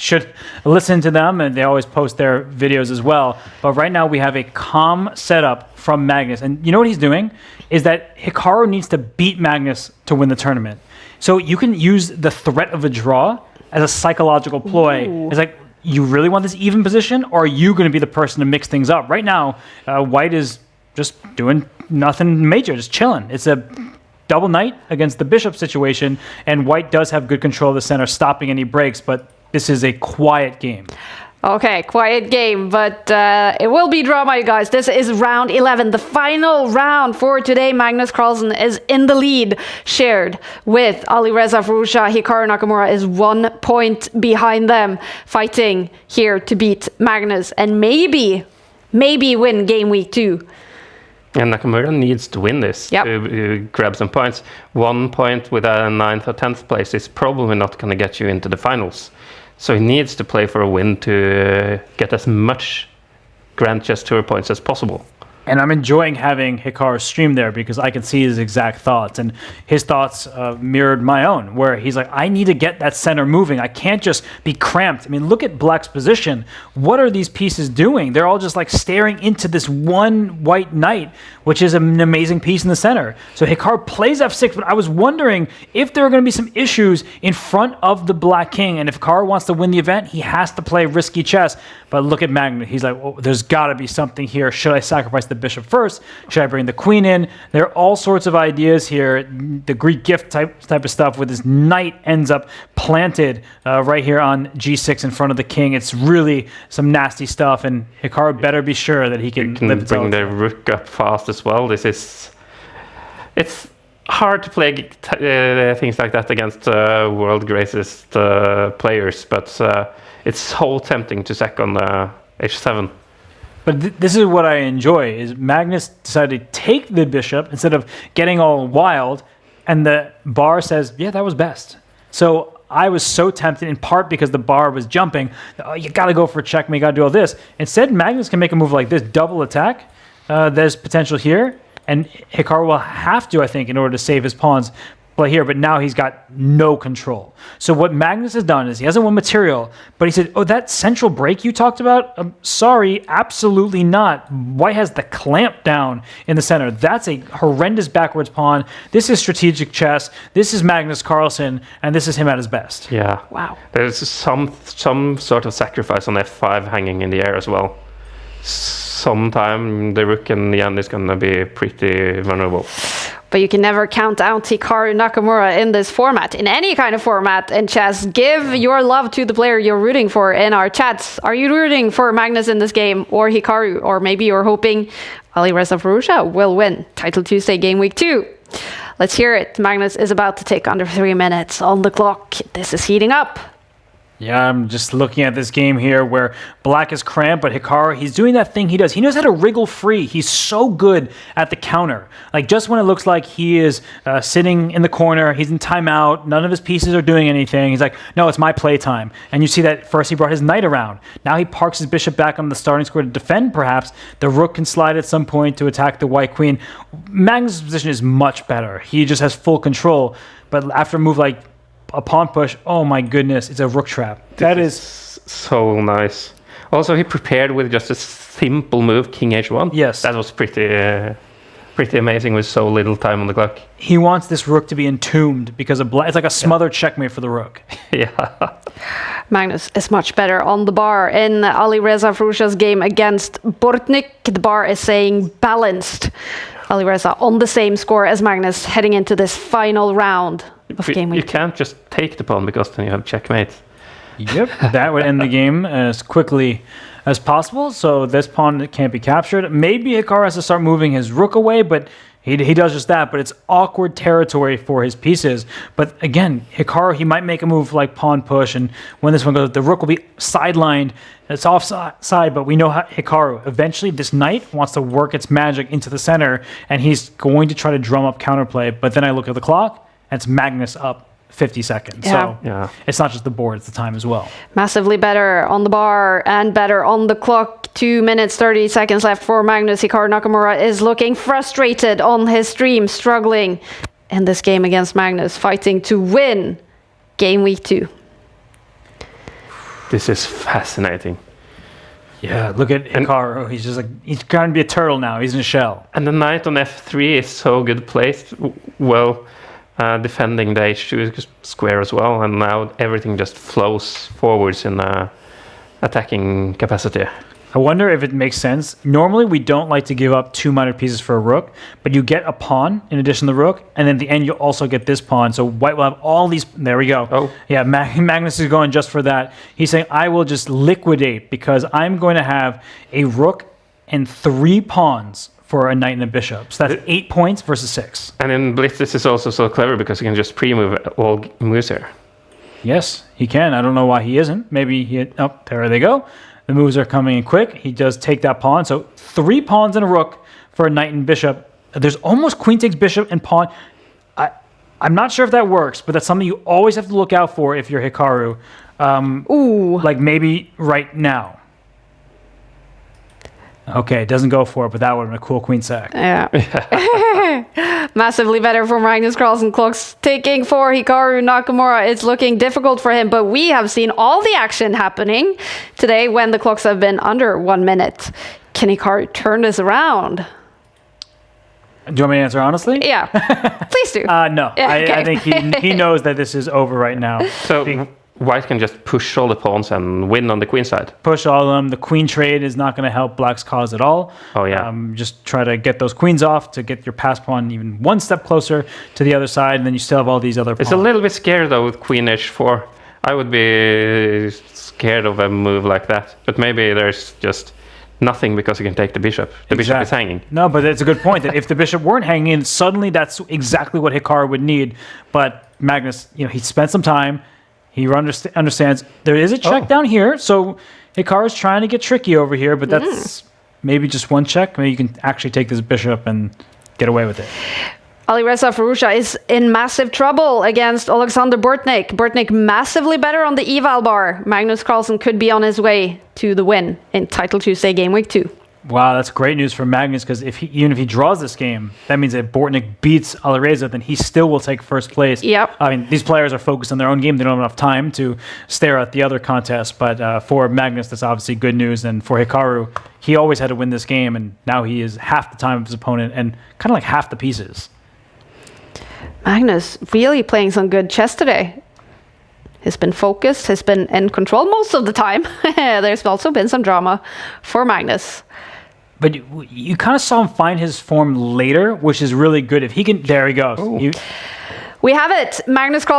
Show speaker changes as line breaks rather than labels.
should listen to them, and they always post their videos as well. But right now we have a calm setup from Magnus. And you know what he's doing? Is that Hikaru needs to beat Magnus to win the tournament. So you can use the threat of a draw as a psychological ploy. Ooh. It's like, you really want this even position, or are you going to be the person to mix things up? Right now, White is just doing nothing major, just chilling. It's a double knight against the bishop situation, and White does have good control of the center, stopping any breaks, but this is a quiet game.
Okay, quiet game, but it will be drama, you guys. This is round 11, the final round for today. Magnus Carlsen is in the lead, shared with Alireza Firouzja. Hikaru Nakamura is 1 point behind them, fighting here to beat Magnus and maybe win game week 2.
And Nakamura needs to win this to grab some points. 1 point with a 9th or 10th place is probably not going to get you into the finals. So he needs to play for a win to get as much Grand Chess Tour points as possible.
And I'm enjoying having Hikaru stream there because I can see his exact thoughts. And his thoughts mirrored my own, where he's like, I need to get that center moving. I can't just be cramped. I mean, look at Black's position. What are these pieces doing? They're all just like staring into this one white knight, which is an amazing piece in the center. So Hikaru plays f6, but I was wondering if there are going to be some issues in front of the Black king. And if Hikaru wants to win the event, he has to play risky chess. But look at Magnus. He's like, oh, there's got to be something here. Should I sacrifice the bishop first? Should I bring the queen in? There are all sorts of ideas here. The Greek gift type of stuff with his knight ends up planted right here on g6 in front of the king. It's really some nasty stuff, and Hikaru better be sure that he can live
bring the rook up fast as well. It's hard to play things like that against world greatest players, but it's so tempting to sack on h7.
But this is what I enjoy, is Magnus decided to take the bishop instead of getting all wild, and the bar says, yeah, that was best. So I was so tempted, in part because the bar was jumping. Oh, you got to go for a checkmate, you got to do all this. Instead, Magnus can make a move like this, double attack. There's potential here, and Hikaru will have to, I think, in order to save his pawns, play here, but now he's got no control. So what Magnus has done is he hasn't won material, but he said, oh, that central break you talked about? Sorry, absolutely not. White has the clamp down in the center. That's a horrendous backwards pawn. This is strategic chess. This is Magnus Carlsen, and this is him at his best.
Yeah.
Wow.
There's some sort of sacrifice on f5 hanging in the air as well. Sometime the rook in the end is going to be pretty vulnerable.
But you can never count out Hikaru Nakamura in this format, in any kind of format in chess. Give your love to the player you're rooting for in our chats. Are you rooting for Magnus in this game, or Hikaru? Or maybe you're hoping Alireza Firouzja will win Title Tuesday Game Week 2. Let's hear it. Magnus is about to take under 3 minutes on the clock. This is heating up.
Yeah, I'm just looking at this game here where Black is cramped, but Hikaru, he's doing that thing he does. He knows how to wriggle free. He's so good at the counter. Like, just when it looks like he is sitting in the corner, he's in timeout, none of his pieces are doing anything, he's like, no, it's my playtime. And you see that first he brought his knight around. Now he parks his bishop back on the starting square to defend, perhaps. The rook can slide at some point to attack the white queen. Magnus' position is much better. He just has full control. But after a move like a pawn push, oh my goodness, it's a rook trap. That is
so nice. Also, he prepared with just a simple move, king h1.
Yes.
That was pretty amazing with so little time on the clock.
He wants this rook to be entombed because of Black. It's like a smothered checkmate for the rook.
Yeah.
Magnus is much better on the bar. In Alireza Firouzja's game against Bortnik, the bar is saying balanced. Alireza on the same score as Magnus heading into this final round of game week.
You can't just take the pawn because then you have checkmate.
Yep, that would end the game as quickly as possible. So this pawn can't be captured. Maybe Hikaru has to start moving his rook away, but he does just that. But it's awkward territory for his pieces. But again, Hikaru, he might make a move like pawn push, and when this one goes, the rook will be sidelined. It's offside, but we know how Hikaru, eventually this knight wants to work its magic into the center, and he's going to try to drum up counterplay. But then I look at the clock, and it's Magnus up 50 seconds.
Yeah.
So it's not just the board, it's the time as well.
Massively better on the bar and better on the clock. 2 minutes, 30 seconds left for Magnus. Hikaru Nakamura is looking frustrated on his stream, struggling in this game against Magnus, fighting to win Game Week 2.
This is fascinating.
Yeah, look at Hikaru. He's just like, he's trying to be a turtle now. He's in a shell.
And the knight on f3 is so good placed, well, defending the h2 square as well, and now everything just flows forwards in attacking capacity.
I wonder if it makes sense. Normally, we don't like to give up 2 minor pieces for a rook, but you get a pawn in addition to the rook, and then at the end, you'll also get this pawn. So white will have all these... There we go.
Oh.
Yeah, Magnus is going just for that. He's saying, I will just liquidate because I'm going to have a rook and 3 pawns for a knight and a bishop. So that's 8 points versus 6.
And in Blitz, this is also so clever because you can just pre-move all moves here.
Yes, he can. I don't know why he isn't. Maybe he... Oh, there they go. The moves are coming in quick. He does take that pawn. So 3 pawns and a rook for a knight and bishop. There's almost queen takes bishop and pawn. I'm not sure if that works, but that's something you always have to look out for if you're Hikaru.
Ooh.
Like maybe right now. Okay, it doesn't go for it, but that would have been a cool queen sack.
Yeah. Massively better for Magnus Carlsen. Clocks ticking for Hikaru Nakamura. It's looking difficult for him, but we have seen all the action happening today when the clocks have been under 1 minute. Can Hikaru turn this around?
Do you want me to answer honestly?
Yeah, please do.
No,
Yeah, okay.
I think he knows that this is over right now.
So white can just push all the pawns and win on the queen side.
Push all of them. The queen trade is not going to help black's cause at all.
Oh, yeah.
Just try to get those queens off to get your pass pawn even 1 step closer to the other side, and then you still have all these other pawns.
It's a little bit scary though with queen h4. I would be scared of a move like that, but maybe there's just nothing because you can take the bishop. The bishop is hanging.
No, but it's a good point that if the bishop weren't hanging, suddenly that's exactly what Hikaru would need. But Magnus, he spent some time. He understands there is a check down here, so Hikaru's trying to get tricky over here, but that's maybe just 1 check. Maybe you can actually take this bishop and get away with it.
Alireza Farusha is in massive trouble against Alexander Bortnik. Bortnik massively better on the eval bar. Magnus Carlsen could be on his way to the win in Title Tuesday Game Week 2.
Wow, that's great news for Magnus because even if he draws this game, that means that Bortnik beats Alireza, then he still will take first place.
Yep.
I mean, these players are focused on their own game. They don't have enough time to stare at the other contests. But for Magnus, that's obviously good news. And for Hikaru, he always had to win this game, and now he is half the time of his opponent and kind of like half the pieces.
Magnus really playing some good chess today. He's been focused, has been in control most of the time. There's also been some drama for Magnus.
But you kind of saw him find his form later, which is really good. If he can, there he goes.
We have it. Magnus Carlsen